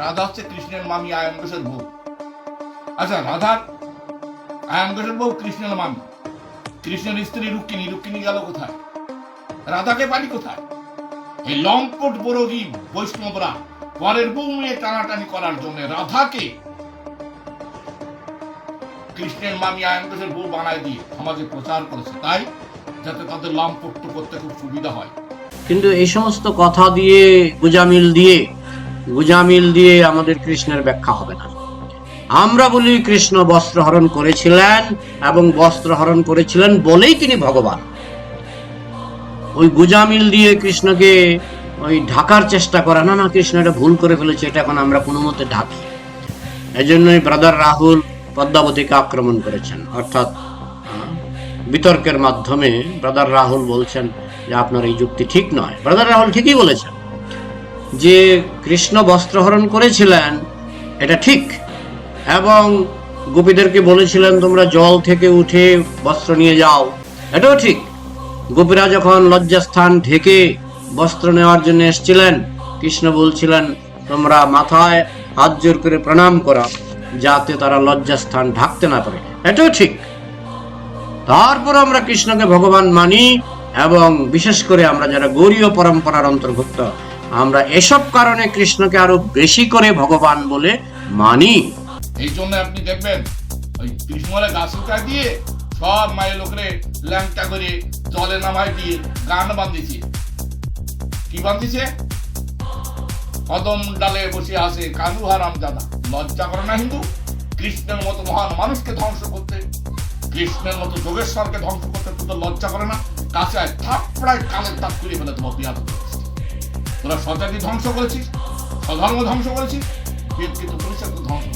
রাধা হচ্ছে কৃষ্ণের মামি আয়ন ঘোষের বউ। আচ্ছা, রাধার আয়ন ঘোষের বউ কৃষ্ণের মামি, কৃষ্ণের স্ত্রী রুক্মিণী, রুক্মিণী গেল কোথায়? রাধাকে পারি কোথায়? এই লম্পট বরগী বৈষ্ণবরা পরের বউ নিয়ে টানাটানি করার জন্য রাধাকে কৃষ্ণের মামি আয়ন ঘোষের বউ বানায় দিয়ে সমাজে প্রচার করেছে, তাই যাতে তাদের লম্পট করতে খুব সুবিধা হয়। কিন্তু এই সমস্ত কথা দিয়ে গুজামিল দিয়ে আমাদের কৃষ্ণের ব্যাখ্যা হবে না। আমরা বলি কৃষ্ণ বস্ত্র হরণ করেছিলেন, এবং বস্ত্র হরণ করেছিলেন বলেই তিনি ভগবান। ওই গুজামিল দিয়ে কৃষ্ণকে ওই ঢাকার চেষ্টা করা, না না কৃষ্ণ এটা ভুল করে ফেলেছে, এটা এখন আমরা কোনো মতে ঢাকি। এই জন্যই ব্রাদার রাহুল পদ্মাবতীকে আক্রমণ করেছেন, অর্থাৎ বিতর্কের মাধ্যমে ব্রাদার রাহুল বলছেন যে আপনার এই যুক্তি ঠিক নয়। ব্রাদার রাহুল ঠিকই বলেছেন যে কৃষ্ণ বস্ত্রহরণ করেছিলেন, এটা ঠিক, এবং গোপীদেরকে বলেছিলেন তোমরা জল থেকে উঠে বস্ত্র নিয়ে যাও, এটাও ঠিক। গোপীরা যখন লজ্জাস্থান ঢেকে বস্ত্র নেওয়ার জন্য এসেছিলেন, কৃষ্ণ বলছিলেন তোমরা মাথায় হাত জোর করে প্রণাম করা, যাতে তারা লজ্জাস্থান ঢাকতে না পারে, এটাও ঠিক। তারপর আমরা কৃষ্ণকে ভগবান মানি, এবং বিশেষ করে আমরা যারা গৌড়ীয় পরম্পরার অন্তর্ভুক্ত, আমরা এসব কারণে কৃষ্ণকে আরো বেশি করে ভগবান বলে মানি। এই জন্য আপনি দেখবেন ওই কৃষ্ণরে গাছ উঠায় দিয়ে সব মায়ের লোকরে ল্যাংটা করে জলে নামায় দিয়ে গান বাঁধিয়েছে। কি বাঁধিয়েছে? কদম ডালে বসে আছে কানু হারাম জাদা। লজ্জা করে না হিন্দু? কৃষ্ণের মতো মহান মানুষকে ধ্বংস করতে, কৃষ্ণের মতো যোগেশ্বরকে ধ্বংস করতে তোদের লজ্জা করে না? কাছে থাপড়ায় কালের তাপ করে ফেলে তোমার বিয়াদ করেছিস। তোরা সজাতি ধ্বংস করেছিস, স্বধর্ম ধ্বংস করেছিস, কিন্তু পরিষদ ধ্বংস